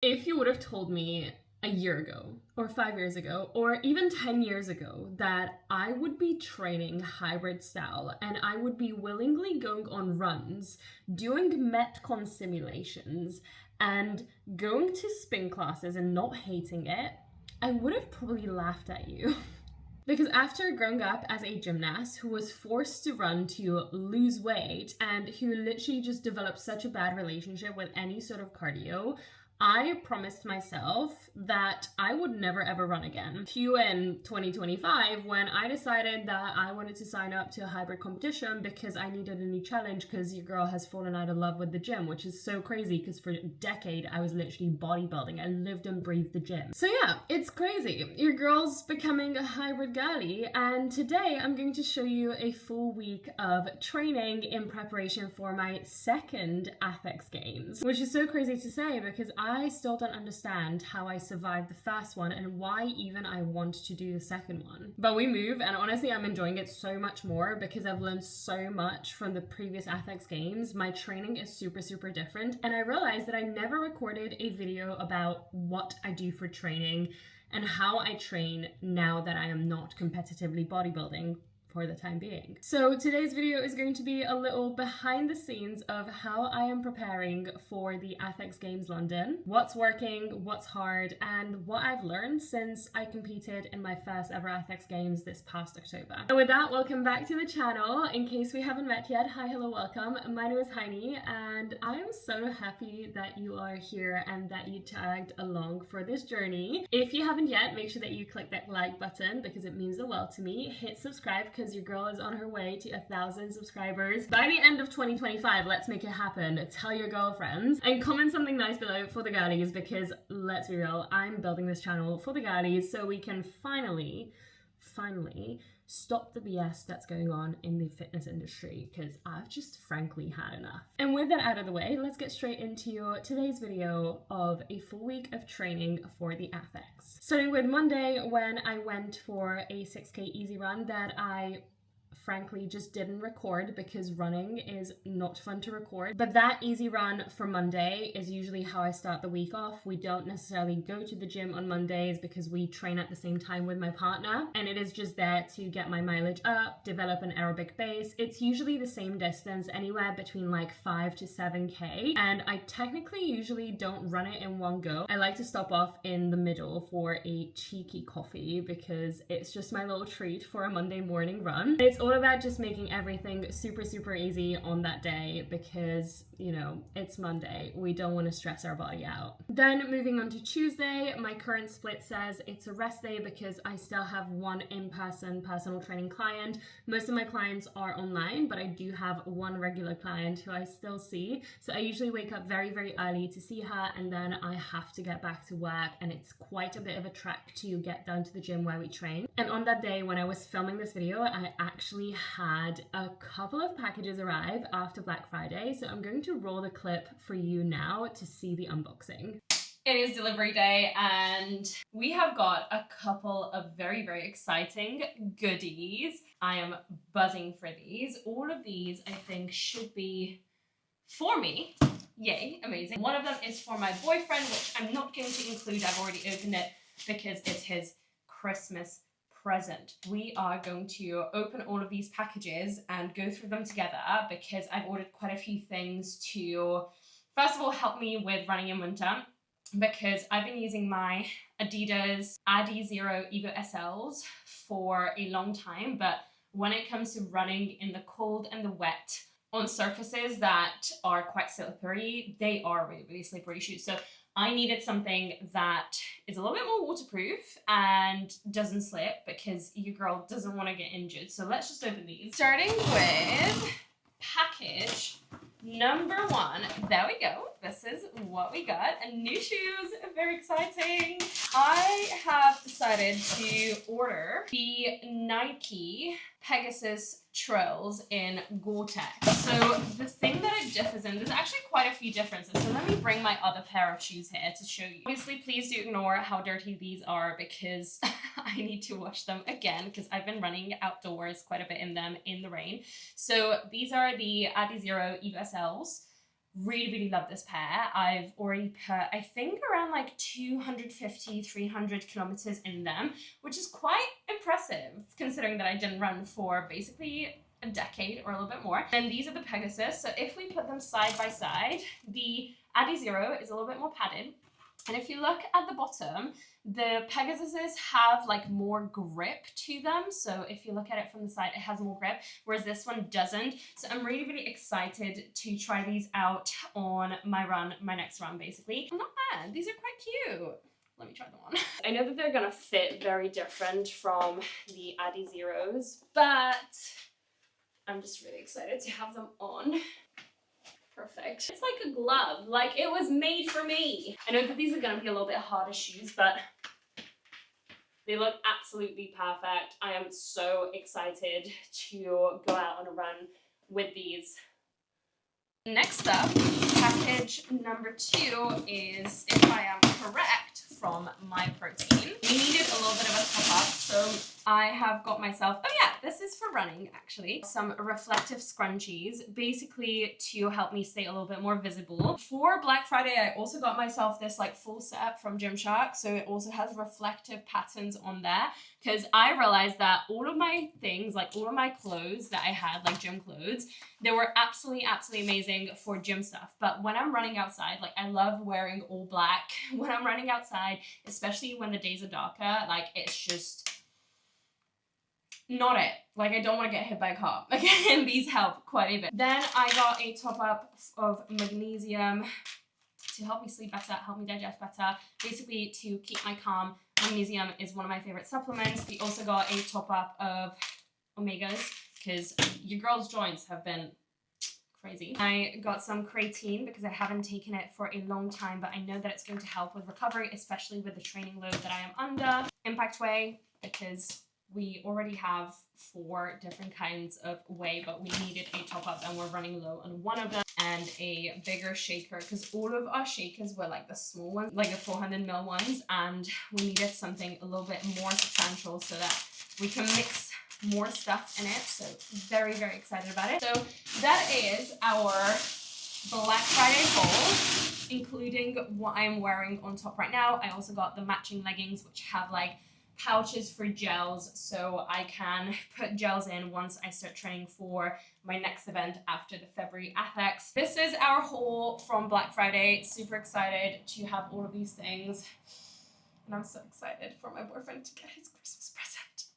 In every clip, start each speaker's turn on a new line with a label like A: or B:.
A: If you would have told me a year ago, or 5 years ago, or even 10 years ago that I would be training hybrid style and I would be willingly going on runs, doing Metcon simulations, and going to spin classes and not hating it, I would have probably laughed at you. Because after growing up as a gymnast who was forced to run to lose weight and who literally just developed such a bad relationship with any sort of cardio, I promised myself that I would never ever run again. Q in 2025 when I decided that I wanted to sign up to a hybrid competition because I needed a new challenge because your girl has fallen out of love with the gym, which is so crazy because for a decade I was literally bodybuilding. I lived and breathed the gym. So yeah, it's crazy. Your girl's becoming a hybrid girly, and today I'm going to show you a full week of training in preparation for my second Apex Games, which is so crazy to say because I still don't understand how I survived the first one and why even I want to do the second one. But we move, and honestly I'm enjoying it so much more because I've learned so much from the previous Apex Games. My training is super different, and I realized that I never recorded a video about what I do for training and how I train now that I am not competitively bodybuilding for the time being. So today's video is going to be a little behind the scenes of how I am preparing for the Apex Games London, what's working, what's hard, and what I've learned since I competed in my first ever Apex Games this past October. And with that, welcome back to the channel. In case we haven't met yet, hi, hello, welcome. My name is Hajni, and I'm so happy that you are here and that you tagged along for this journey. If you haven't yet, make sure that you click that like button because it means the world to me. Hit subscribe because your girl is on her way to 1,000 subscribers by the end of 2025. Let's make it happen. Tell your girlfriends and comment something nice below for the girlies because let's be real, I'm building this channel for the girlies so we can finally stop the BS that's going on in the fitness industry because I've just frankly had enough. And with that out of the way, let's get straight into today's video of a full week of training for the Apex. Starting with Monday when I went for a 6K easy run that I frankly just didn't record because running is not fun to record. But that easy run for Monday is usually how I start the week off. We don't necessarily go to the gym on Mondays because we train at the same time with my partner, and it is just there to get my mileage up, develop an aerobic base. It's usually the same distance, anywhere between like 5 to 7K, and I technically usually don't run it in one go. I like to stop off in the middle for a cheeky coffee because it's just my little treat for a Monday morning run. It's all about just making everything super easy on that day because, you know, it's Monday. We don't want to stress our body out. Then moving on to Tuesday, my current split says it's a rest day because I still have one in-person personal training client. Most of my clients are online, but I do have one regular client who I still see. So I usually wake up very early to see her, and then I have to get back to work, and it's quite a bit of a trek to get down to the gym where we train. And on that day when I was filming this video, I actually had a couple of packages arrive after Black Friday, so I'm going to roll the clip for you now to see the unboxing. It is delivery day and we have got a couple of very exciting goodies. I am buzzing for these. All of these I think should be for me. Yay, amazing. One of them is for my boyfriend, which I'm not going to include. I've already opened it because it's his Christmas present. We are going to open all of these packages and go through them together because I've ordered quite a few things to, first of all, help me with running in winter because I've been using my Adidas Adizero Evo SLs for a long time, but when it comes to running in the cold and the wet on surfaces that are quite slippery, they are really slippery shoes. So I needed something that is a little bit more waterproof and doesn't slip because your girl doesn't want to get injured. So let's just open these. Starting with package number one. There we go. This is what we got. And new shoes. Very exciting. I have decided to order the Nike Pegasus Trails in Gore-Tex. So the thing that it differs in, there's actually quite a few differences. So let me bring my other pair of shoes here to show you. Obviously, please do ignore how dirty these are because I need to wash them again because I've been running outdoors quite a bit in them in the rain. So these are the Adizero Evo SLs. Really love this pair. I've already put, I think, around like 250, 300 kilometers in them, which is quite impressive considering that I didn't run for basically a decade or a little bit more. And these are the Pegasus. So if we put them side by side, the Adizero is a little bit more padded. And if you look at the bottom, the Pegasuses have like more grip to them. So if you look at it from the side, it has more grip, whereas this one doesn't. So I'm really excited to try these out on my run, my next run, basically. Not bad. These are quite cute. Let me try them on. I know that they're gonna fit very different from the Adizeros, but I'm just really excited to have them on. Perfect. It's like a glove, like it was made for me. I know that these are gonna be a little bit harder shoes, but they look absolutely perfect. I am so excited to go out on a run with these. Next up, package number 2 is, if I am correct, from My Protein. We needed a little bit of a top up, so I have got myself, oh yeah, this is for running actually, some reflective scrunchies, basically to help me stay a little bit more visible. For Black Friday, I also got myself this like full set from Gymshark, so it also has reflective patterns on there, because I realized that all of my things, like all of my clothes that I had, like gym clothes, they were absolutely amazing for gym stuff. But when I'm running outside, like I love wearing all black when I'm running outside, especially when the days are darker, like it's just not it. Like I don't want to get hit by a car. Again, these help quite a bit. Then I got a top up of magnesium to help me sleep better, help me digest better, basically to keep my calm. Magnesium is one of my favorite supplements. We also got a top up of omegas because your girl's joints have been crazy. I got some creatine because I haven't taken it for a long time, but I know that it's going to help with recovery, especially with the training load that I am under. Impact Whey, because we already have 4 different kinds of whey, but we needed a top up and we're running low on one of them, and a bigger shaker because all of our shakers were like the small ones, like the 400 ml ones, and we needed something a little bit more substantial so that we can mix more stuff in it. So very excited about it. So that is our Black Friday haul, including what I'm wearing on top right now. I also got the matching leggings, which have like pouches for gels, so I can put gels in once I start training for my next event after the February FX. This is our haul from Black Friday. Super excited to have all of these things, and I'm so excited for my boyfriend to get his Christmas present.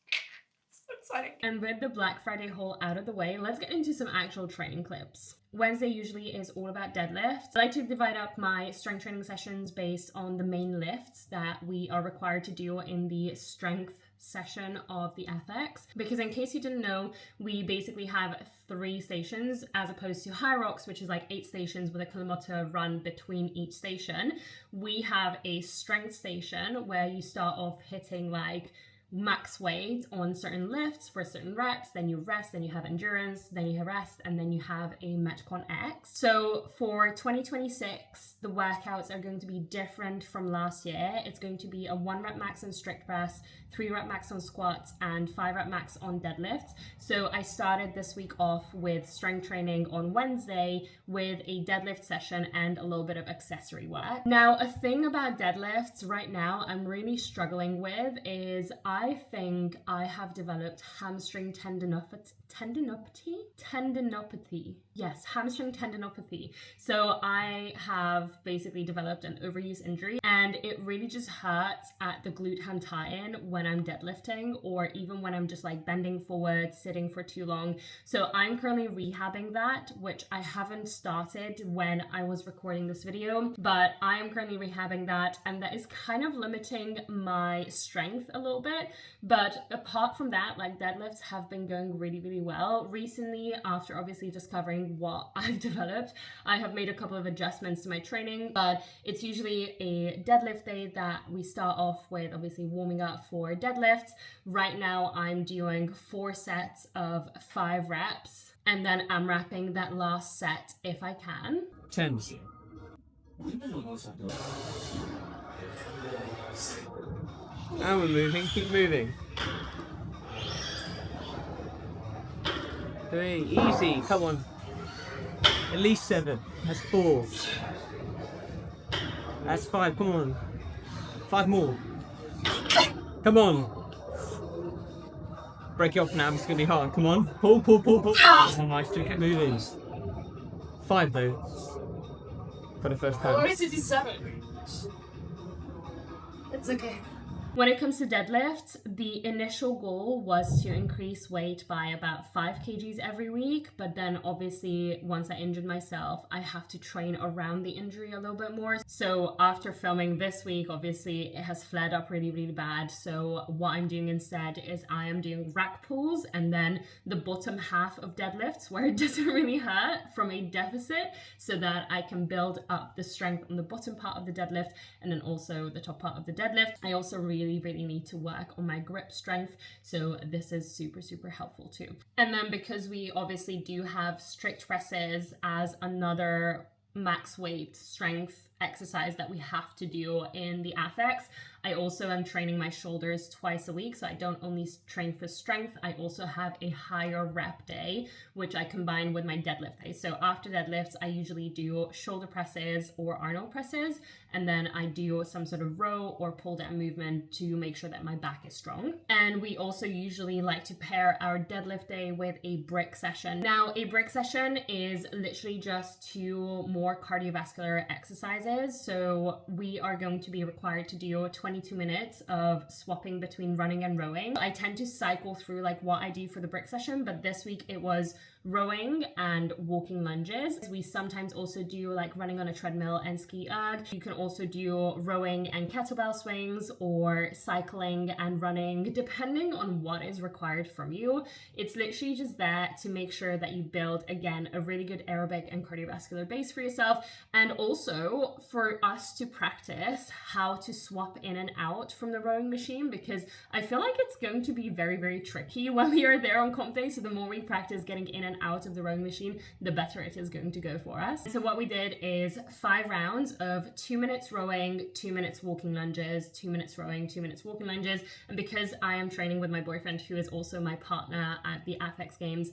A: So exciting. And with the Black Friday haul out of the way, let's get into some actual training clips. Wednesday usually is all about deadlifts. I like to divide up my strength training sessions based on the main lifts that we are required to do in the strength session of the FX. Because in case you didn't know, we basically have 3 stations as opposed to High Rocks, which is like 8 stations with a kilometer run between each station. We have a strength station where you start off hitting like max weight on certain lifts for certain reps, then you rest, then you have endurance, then you have rest, and then you have a Metcon X. So for 2026, the workouts are going to be different from last year. It's going to be a 1 rep max on strict press, 3 rep max on squats, and 5 rep max on deadlifts. So I started this week off with strength training on Wednesday with a deadlift session and a little bit of accessory work. Now, a thing about deadlifts right now I'm really struggling with is I think I have developed hamstring tendinopathy. Yes, hamstring tendinopathy. So I have basically developed an overuse injury, and it really just hurts at the glute ham tie-in when I'm deadlifting, or even when I'm just like bending forward, sitting for too long. So I'm currently rehabbing that, which I haven't started when I was recording this video, but I am currently rehabbing that, and that is kind of limiting my strength a little bit. But apart from that, like deadlifts have been going really well. Recently, after obviously discovering what I've developed, I have made a couple of adjustments to my training, but it's usually a deadlift day that we start off with obviously warming up for deadlifts. Right now I'm doing 4 sets of 5 reps, and then I'm wrapping that last set if I can.
B: 10. And we're moving, keep moving. 3, easy, come on. At least 7. That's 4. That's 5. Come on. 5 more. Come on. Break it off now. It's gonna be hard. Come on. Pull. Oh, nice. Keep moving. 5 though. For the first time.
C: Why is it 7? It's okay.
A: When it comes to deadlifts, the initial goal was to increase weight by about 5 kgs every week, but then obviously once I injured myself, I have to train around the injury a little bit more. So after filming this week, obviously it has flared up really, really bad. So what I'm doing instead is I am doing rack pulls and then the bottom half of deadlifts where it doesn't really hurt from a deficit so that I can build up the strength on the bottom part of the deadlift and then also the top part of the deadlift. I also really need to work on my grip strength, so this is super helpful too. And then because we obviously do have strict presses as another max weight strength exercise that we have to do in the AFX, I also am training my shoulders twice a week, so I don't only train for strength, I also have a higher rep day, which I combine with my deadlift day. So after deadlifts, I usually do shoulder presses or Arnold presses, and then I do some sort of row or pull down movement to make sure that my back is strong. And we also usually like to pair our deadlift day with a brick session. Now, a brick session is literally just 2 more cardiovascular exercises. So we are going to be required to do 22 minutes of swapping between running and rowing. I tend to cycle through like what I do for the brick session, but this week it was rowing and walking lunges. We sometimes also do like running on a treadmill and ski erg. You can also do rowing and kettlebell swings or cycling and running, depending on what is required from you. It's literally just there to make sure that you build, again, a really good aerobic and cardiovascular base for yourself, and also for us to practice how to swap in and out from the rowing machine, because I feel like it's going to be very tricky when we are there on comp day. So the more we practice getting in and out of the rowing machine, the better it is going to go for us. So what we did is 5 rounds of 2 minutes rowing, 2 minutes walking lunges, 2 minutes rowing, 2 minutes walking lunges. And because I am training with my boyfriend, who is also my partner at the AFX Games,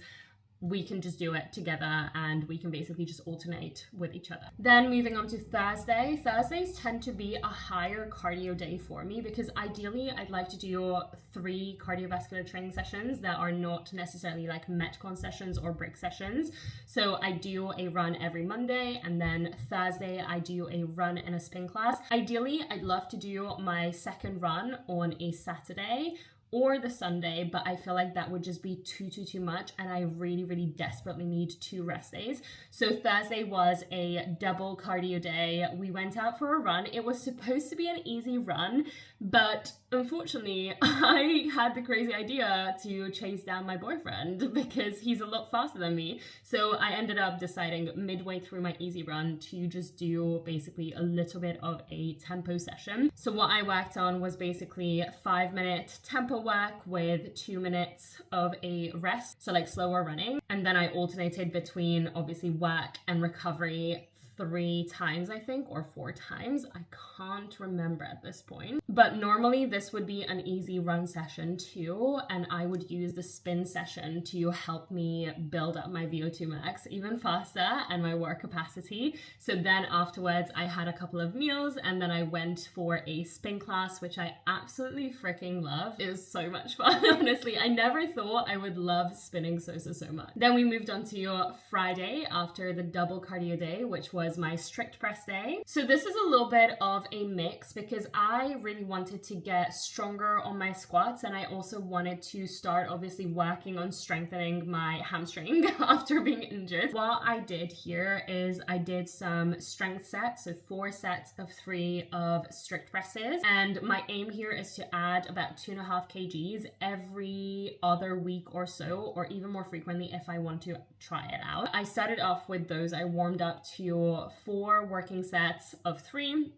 A: we can just do it together and we can basically just alternate with each other. Then moving on to Thursday. Thursdays tend to be a higher cardio day for me because ideally I'd like to do 3 cardiovascular training sessions that are not necessarily like Metcon sessions or brick sessions. So I do a run every Monday, and then Thursday I do a run and a spin class. Ideally, I'd love to do my second run on a Saturday or the Sunday, but I feel like that would just be too much, and I really desperately need 2 rest days. So Thursday was a double cardio day. We went out for a run. It was supposed to be an easy run, but unfortunately I had the crazy idea to chase down my boyfriend because he's a lot faster than me. So I ended up deciding midway through my easy run to just do basically a little bit of a tempo session. So what I worked on was basically 5-minute tempo work with 2 minutes of a rest, so like slower running, and then I alternated between obviously work and recovery 3 times, I think, or 4 times. I can't remember at this point. But normally this would be an easy run session too, and I would use the spin session to help me build up my VO2 max even faster and my work capacity. So then afterwards I had a couple of meals and then I went for a spin class, which I absolutely freaking love. It was so much fun, honestly. I never thought I would love spinning so much. Then we moved on to Friday after the double cardio day, which was my strict press day. So this is a little bit of a mix because I really wanted to get stronger on my squats, and I also wanted to start obviously working on strengthening my hamstring after being injured. What I did here is I did some strength sets, so 4 sets of 3 of strict presses, and my aim here is to add about 2.5 kgs every other week or so, or even more frequently if I want to try it out. I started off with those. I warmed up to 4 working sets of 3.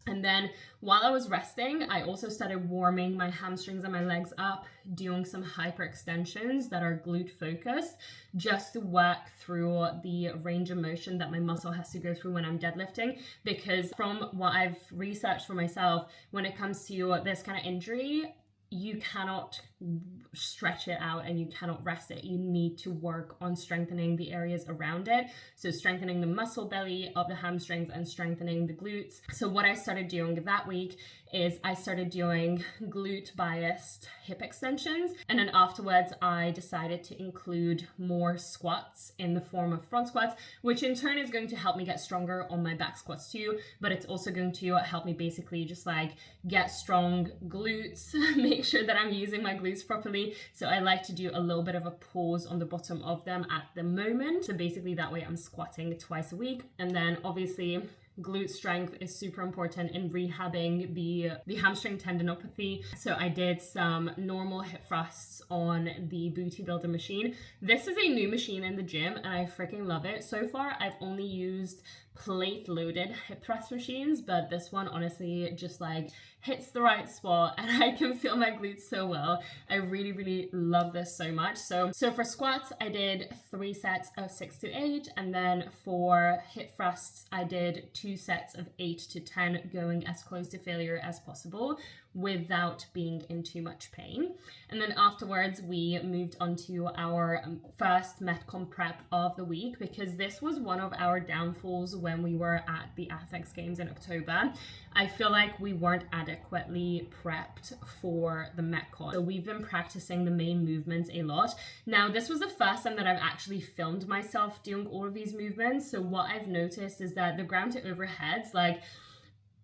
A: And then while I was resting, I also started warming my hamstrings and my legs up, doing some hyperextensions that are glute focused, just to work through the range of motion that my muscle has to go through when I'm deadlifting. Because from what I've researched for myself, when it comes to this kind of injury, you cannot stretch it out and you cannot rest it. You need to work on strengthening the areas around it. So strengthening the muscle belly of the hamstrings and strengthening the glutes. So what I started doing that week is I started doing glute biased hip extensions, and then afterwards I decided to include more squats in the form of front squats, which in turn is going to help me get stronger on my back squats too, but it's also going to help me basically just like get strong glutes, make sure that I'm using my glutes properly. So I like to do a little bit of a pause on the bottom of them at the moment, so basically that way I'm squatting twice a week. And then obviously glute strength is super important in rehabbing the hamstring tendinopathy. So I did some normal hip thrusts on the Booty Builder machine. This is a new machine in the gym and I freaking love it. So far I've only used plate loaded hip thrust machines, but this one honestly just like hits the right spot and I can feel my glutes so well. I really love this so much. So for squats I did 3 sets of 6 to 8, and then for hip thrusts I did 2 sets of 8 to 10, going as close to failure as possible without being in too much pain. And then afterwards we moved on to our first Metcon prep of the week, because this was one of our downfalls when we were at the Apex Games in October. I feel like we weren't adequately prepped for the Metcon. So we've been practicing the main movements a lot. Now, this was the first time that I've actually filmed myself doing all of these movements. So what I've noticed is that the ground to overheads, like,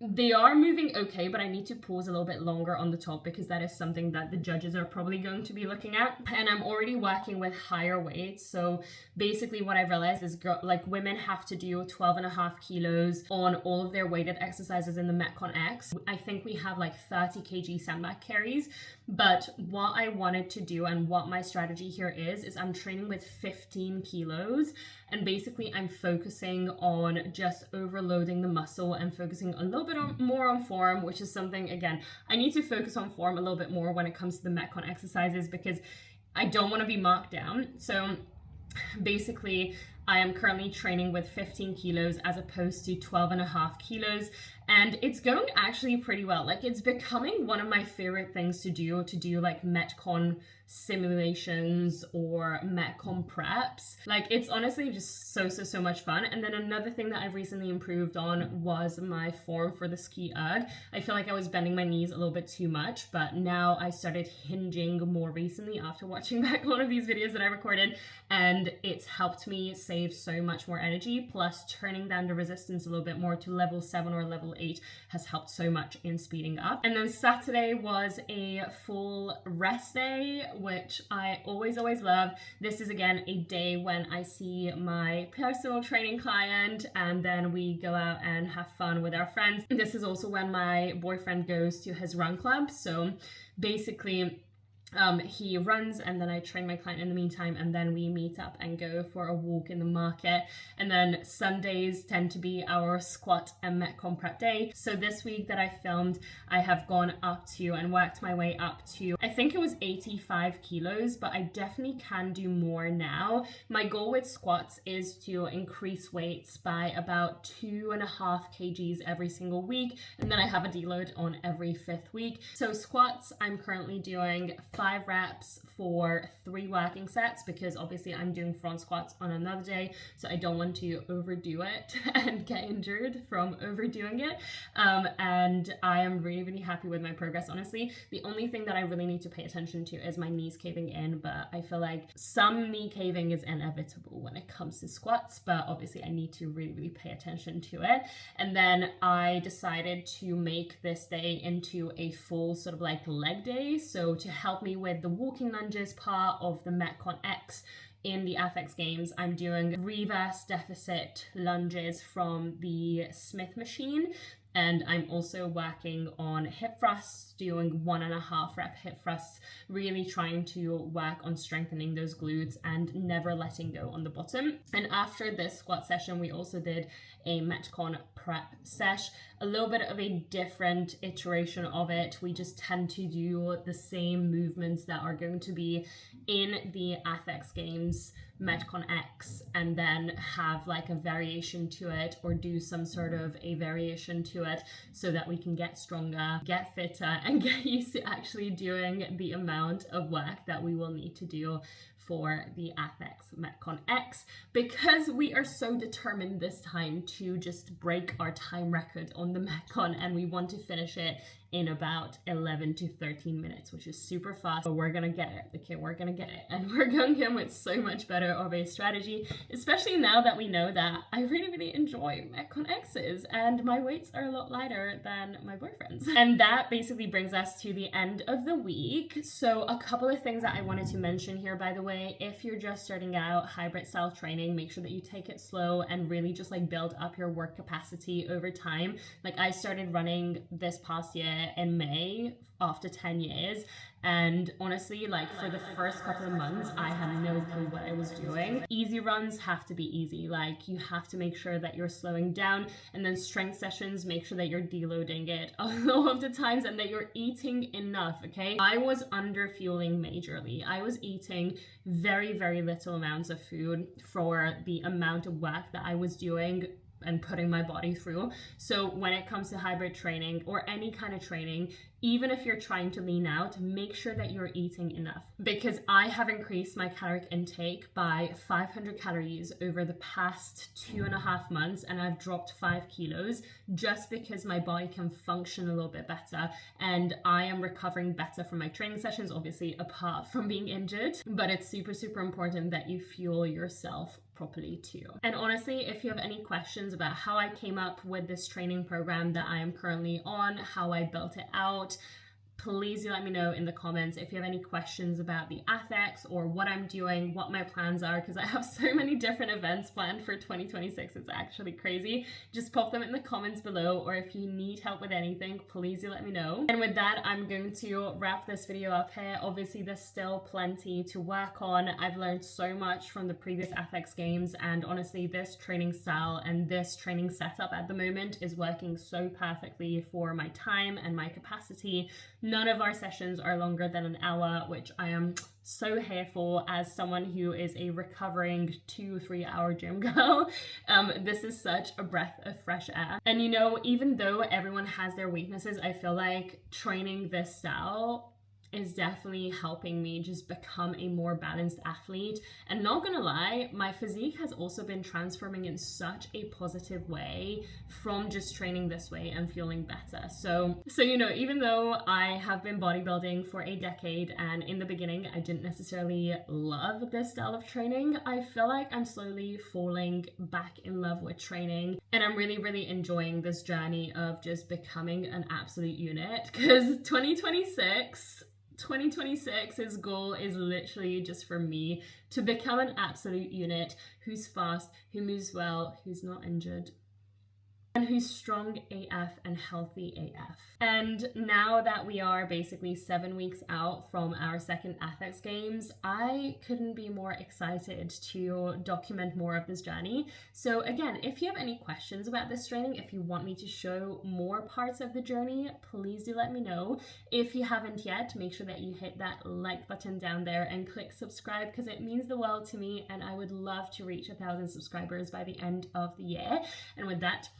A: they are moving okay, but I need to pause a little bit longer on the top because that is something that the judges are probably going to be looking at. And I'm already working with higher weights. So basically what I've realized is like women have to do 12.5 kilos on all of their weighted exercises in the Metcon X. I think we have like 30 kg sandbag carries. But what I wanted to do and what my strategy here is I'm training with 15 kilos. And basically I'm focusing on just overloading the muscle and focusing a little bit more on form, which is something, again, I need to focus on form a little bit more when it comes to the Metcon exercises because I don't want to be marked down. So basically I am currently training with 15 kilos as opposed to 12.5 kilos. And it's going actually pretty well. Like, it's becoming one of my favorite things to do like Metcon simulations or Metcon preps. Like, it's honestly just so much fun. And then another thing that I've recently improved on was my form for the ski erg. I feel like I was bending my knees a little bit too much, but now I started hinging more recently after watching back one of these videos that I recorded, and it's helped me save so much more energy. Plus, turning down the resistance a little bit more to level 7 or level 8 has helped so much in speeding up. And then Saturday was a full rest day, which I always love. This is again a day when I see my personal training client and then we go out and have fun with our friends. This is also when my boyfriend goes to his run club. So basically he runs and then I train my client in the meantime, and then we meet up and go for a walk in the market. And then Sundays tend to be our squat and Metcon prep day. So this week that I filmed, I have gone up to and worked my way up to, I think it was 85 kilos, but I definitely can do more now. My goal with squats is to increase weights by about 2.5 kgs every single week, and then I have a deload on every 5th week. So squats, I'm currently doing 5 reps for 3 working sets because obviously I'm doing front squats on another day, so I don't want to overdo it and get injured from overdoing it. And I am really happy with my progress, honestly. The only thing that I really need to pay attention to is my knees caving in, but I feel like some knee caving is inevitable when it comes to squats, but obviously I need to really pay attention to it. And then I decided to make this day into a full sort of like leg day, so to help me with the walking lunges part of the Metcon X in the Apex Games, I'm doing reverse deficit lunges from the Smith machine. And I'm also working on hip thrusts, doing 1.5 rep hip thrusts, really trying to work on strengthening those glutes and never letting go on the bottom. And after this squat session, we also did a Metcon prep sesh, a little bit of a different iteration of it. We just tend to do the same movements that are going to be in the Apex Games Metcon X and then have like a variation to it, or do some sort of a variation to it, so that we can get stronger, get fitter, and get used to actually doing the amount of work that we will need to do for the Athex Metcon X, because we are so determined this time to just break our time record on the Metcon, and we want to finish it in about 11 to 13 minutes, which is super fast, but we're gonna get it. Okay, we're gonna get it, and we're going in with so much better of a strategy, especially now that we know that I really enjoy Metcon X's and my weights are a lot lighter than my boyfriend's. And that basically brings us to the end of the week. So a couple of things that I wanted to mention here, by the way: if you're just starting out hybrid style training, make sure that you take it slow and really just like build up your work capacity over time. Like, I started running this past year in May after 10 years, and honestly, like, for the first couple of months I had no clue what I was doing. Easy runs have to be easy, like you have to make sure that you're slowing down, and then strength sessions, make sure that you're deloading it a lot of the times and that you're eating enough. Okay, I was under fueling majorly. I was eating very little amounts of food for the amount of work that I was doing and putting my body through. So when it comes to hybrid training or any kind of training, even if you're trying to lean out, make sure that you're eating enough, because I have increased my caloric intake by 500 calories over the past 2.5 months, and I've dropped 5 kilos just because my body can function a little bit better, and I am recovering better from my training sessions, obviously apart from being injured. But it's super important that you fuel yourself properly too. And honestly, if you have any questions about how I came up with this training program that I am currently on, how I built it out, please do let me know in the comments. If you have any questions about the Athex or what I'm doing, what my plans are, because I have so many different events planned for 2026, it's actually crazy. Just pop them in the comments below, or if you need help with anything, please do let me know. And with that, I'm going to wrap this video up here. Obviously, there's still plenty to work on. I've learned so much from the previous Athex games, and honestly, this training style and this training setup at the moment is working so perfectly for my time and my capacity. None of our sessions are longer than an hour, which I am so here for as someone who is a recovering 2-3 hour gym girl. This is such a breath of fresh air. And you know, even though everyone has their weaknesses, I feel like training this style is definitely helping me just become a more balanced athlete. And not gonna lie, my physique has also been transforming in such a positive way from just training this way and feeling better. So you know, even though I have been bodybuilding for a decade, and in the beginning I didn't necessarily love this style of training, I feel like I'm slowly falling back in love with training, and I'm really enjoying this journey of just becoming an absolute unit, because 2026's goal is literally just for me to become an absolute unit who's fast, who moves well, who's not injured, and who's strong AF and healthy AF. And now that we are basically 7 weeks out from our second Athex Games, I couldn't be more excited to document more of this journey. So again, if you have any questions about this training, if you want me to show more parts of the journey, please do let me know. If you haven't yet, make sure that you hit that like button down there and click subscribe, because it means the world to me, and I would love to reach 1,000 subscribers by the end of the year. And with that,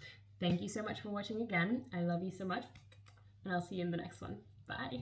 A: thank you so much for watching again. I love you so much, and I'll see you in the next one. Bye.